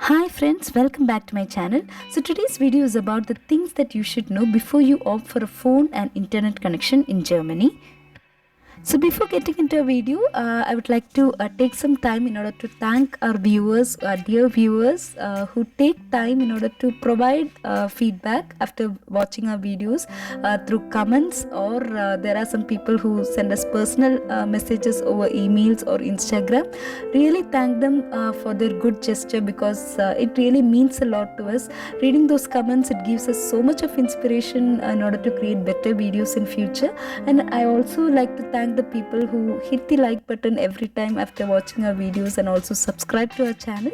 Hi friends, welcome back to my channel. So today's video is about the things that you should know before you opt for a phone and internet connection in Germany. So before getting into a video, I would like to take some time in order to thank our viewers, dear viewers who take time in order to provide feedback after watching our videos through comments, or there are some people who send us personal messages over emails or Instagram. Really thank them for their good gesture, because it really means a lot to us. Reading those comments, it gives us so much of inspiration in order to create better videos in future. And I also like to thank the people who hit the like button every time after watching our videos and also subscribe to our channel.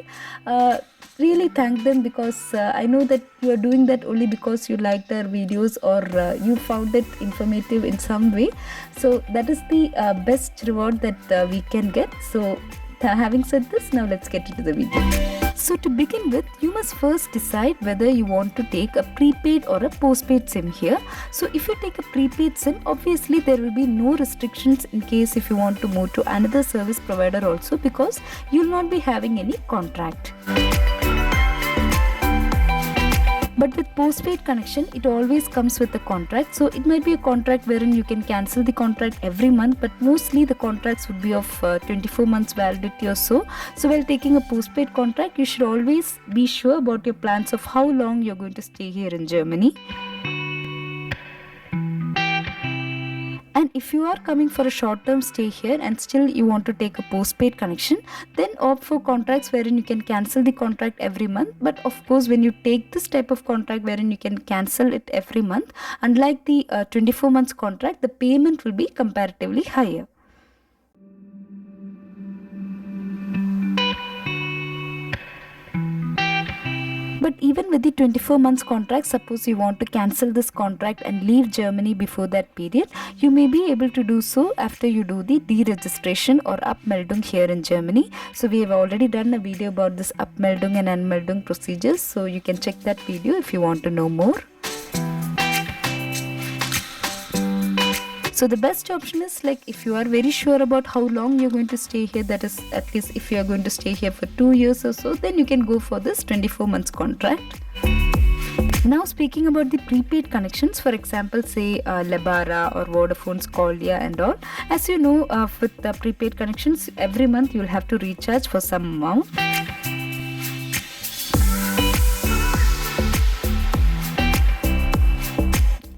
Really thank them, because I know that you are doing that only because you liked our videos, or you found it informative in some way. So that is the best reward that we can get. So having said this, now let's get into the video. So to begin with, you must first decide whether you want to take a prepaid or a postpaid SIM here. So if you take a prepaid SIM, obviously there will be no restrictions in case if you want to move to another service provider also, because you will not be having any contract. But with postpaid connection, it always comes with a contract. So it might be a contract wherein you can cancel the contract every month, but mostly the contracts would be of 24 months validity or so. So while taking a postpaid contract, you should always be sure about your plans of how long you're going to stay here in Germany. And if you are coming for a short-term stay here and still you want to take a postpaid connection, then opt for contracts wherein you can cancel the contract every month. But of course, when you take this type of contract wherein you can cancel it every month, unlike the 24 months contract, the payment will be comparatively higher. But even with the 24 months contract, suppose you want to cancel this contract and leave Germany before that period, you may be able to do so after you do the deregistration or Abmeldung here in Germany. So we have already done a video about this Abmeldung and Anmeldung procedures, so you can check that video if you want to know more. So the best option is, like, if you are very sure about how long you're going to stay here, that is, at least if you are going to stay here for 2 years or so, then you can go for this 24 months contract. Now speaking about the prepaid connections, for example, say Lebara or Vodafone's Callia and all. As you know, with the prepaid connections, every month you'll have to recharge for some amount.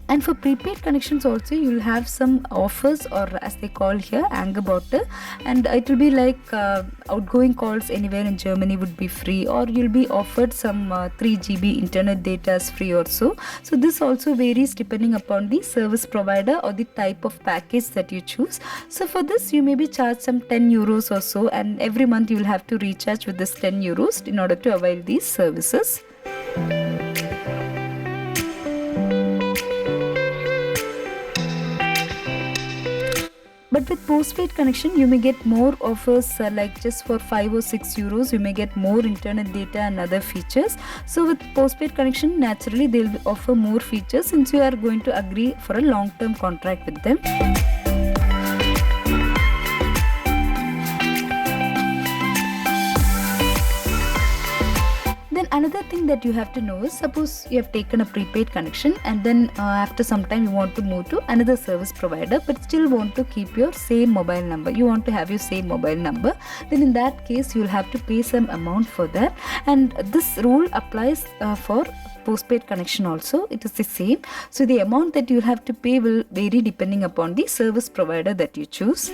And for prepaid connections also, you'll have some offers, or as they call here, Angebote, and it will be like outgoing calls anywhere in Germany would be free, or you'll be offered some 3 GB internet data as free also. So this also varies depending upon the service provider or the type of package that you choose. So for this, you may be charged some 10 euros or so, and every month you'll have to recharge with this 10 euros in order to avail these services. But with postpaid connection, you may get more offers, like just for 5 or 6 euros, you may get more internet data and other features. So with postpaid connection, naturally they'll offer more features since you are going to agree for a long-term contract with them. Then another thing that you have to know is, suppose you have taken a prepaid connection and then after some time you want to move to another service provider but still want to keep your same mobile number. You want to have your same mobile number. Then in that case, you'll have to pay some amount for that. And this rule applies for postpaid connection also. It is the same. So the amount that you have to pay will vary depending upon the service provider that you choose.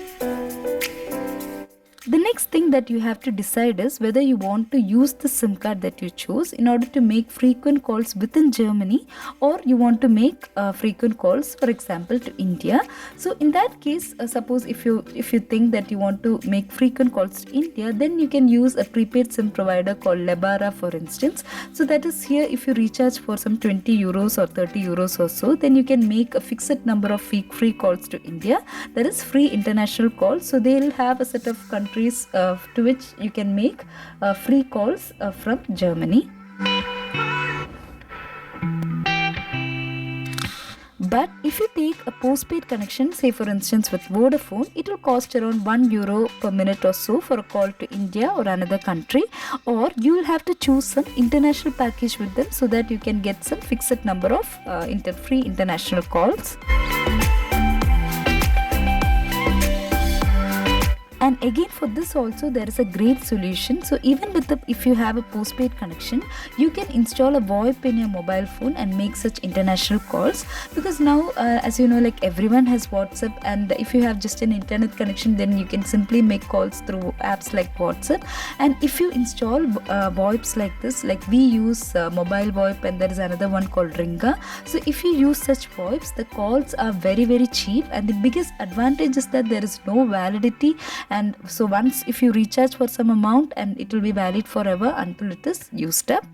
The next thing that you have to decide is whether you want to use the SIM card that you chose in order to make frequent calls within Germany, or you want to make frequent calls, for example, to India. So in that case, suppose if you think that you want to make frequent calls to India, then you can use a prepaid SIM provider called Lebara, for instance. So that is here, if you recharge for some 20 euros or 30 euros or so, then you can make a fixed number of free calls to India. That is free international calls. So they will have a set of countries to which you can make free calls from Germany. But if you take a postpaid connection, say for instance with Vodafone, it will cost around €1 per minute or so for a call to India or another country, or you will have to choose some international package with them so that you can get some fixed number of free international calls. And again, for this also there is a great solution. So even with if you have a postpaid connection, you can install a VoIP in your mobile phone and make such international calls, because now as you know, like everyone has WhatsApp, and if you have just an internet connection, then you can simply make calls through apps like WhatsApp. And if you install VoIPs like this, like we use mobile VoIP, and there is another one called Ringa. So if you use such VoIPs, the calls are very, very cheap, and the biggest advantage is that there is no validity. And so once if you recharge for some amount, and it will be valid forever until it is used up.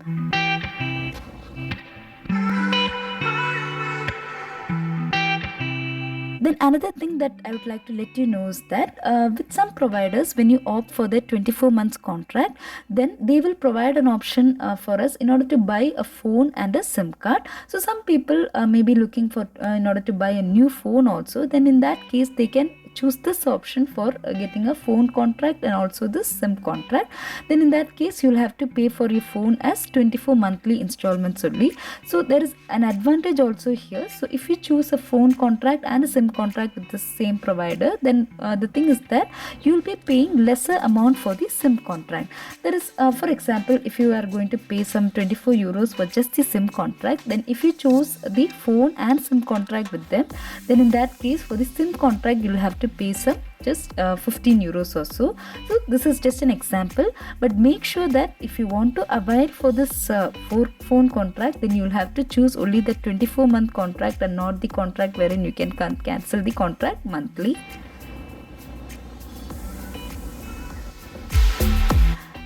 Then another thing that I would like to let you know is that with some providers, when you opt for their 24 months contract, then they will provide an option for us in order to buy a phone and a SIM card. So some people may be looking for in order to buy a new phone also. Then in that case, they can choose this option for getting a phone contract and also this SIM contract. Then in that case, you'll have to pay for your phone as 24 monthly installments only. So there is an advantage also here. So if you choose a phone contract and a SIM contract with the same provider, then the thing is that you'll be paying lesser amount for the SIM contract. There is for example, if you are going to pay some €24 for just the SIM contract, then if you choose the phone and SIM contract with them, then in that case, for the SIM contract, you'll have to pay some just €15 or so. So this is just an example, but make sure that if you want to avail for this phone contract, then you'll have to choose only the 24-month contract and not the contract wherein you can cancel the contract monthly.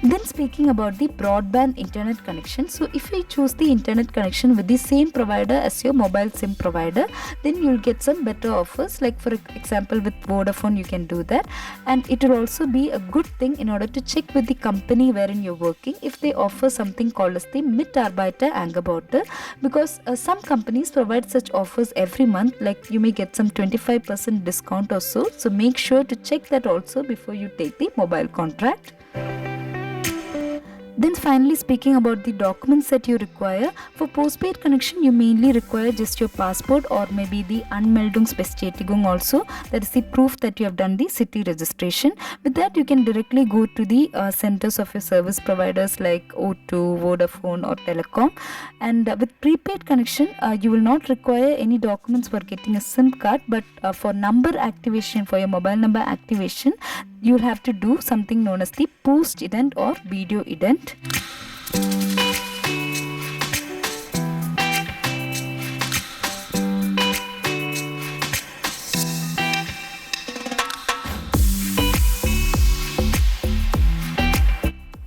Then speaking about the broadband internet connection, so if you choose the internet connection with the same provider as your mobile SIM provider, then you'll get some better offers. Like for example, with Vodafone, you can do that, and it will also be a good thing in order to check with the company wherein you're working if they offer something called as the Mitarbeiterangebote, because some companies provide such offers every month. Like you may get some 25% discount or so. So make sure to check that also before you take the mobile contract. Then finally, speaking about the documents that you require, for postpaid connection, you mainly require just your passport or maybe the Anmeldungsbestätigung also, that is the proof that you have done the city registration. With that, you can directly go to the centers of your service providers like O2, Vodafone or Telecom. And with prepaid connection, you will not require any documents for getting a SIM card, but for number activation, for your mobile number activation, you will have to do something known as the PostIdent or VideoIdent.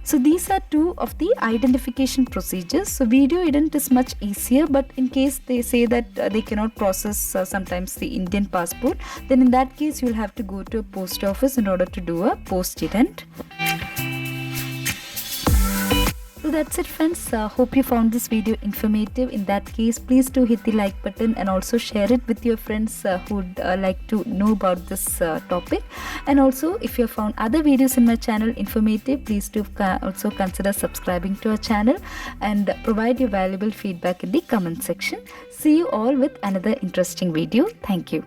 So these are two of the identification procedures. So VideoIdent is much easier, but in case they say that they cannot process sometimes the Indian passport, then in that case you will have to go to a post office in order to do a PostIdent. So that's it, friends. Hope you found this video informative. In that case, please do hit the like button and also share it with your friends who would like to know about this topic. And also, if you have found other videos in my channel informative, please do also consider subscribing to our channel and provide your valuable feedback in the comment section. See you all with another interesting video. Thank you.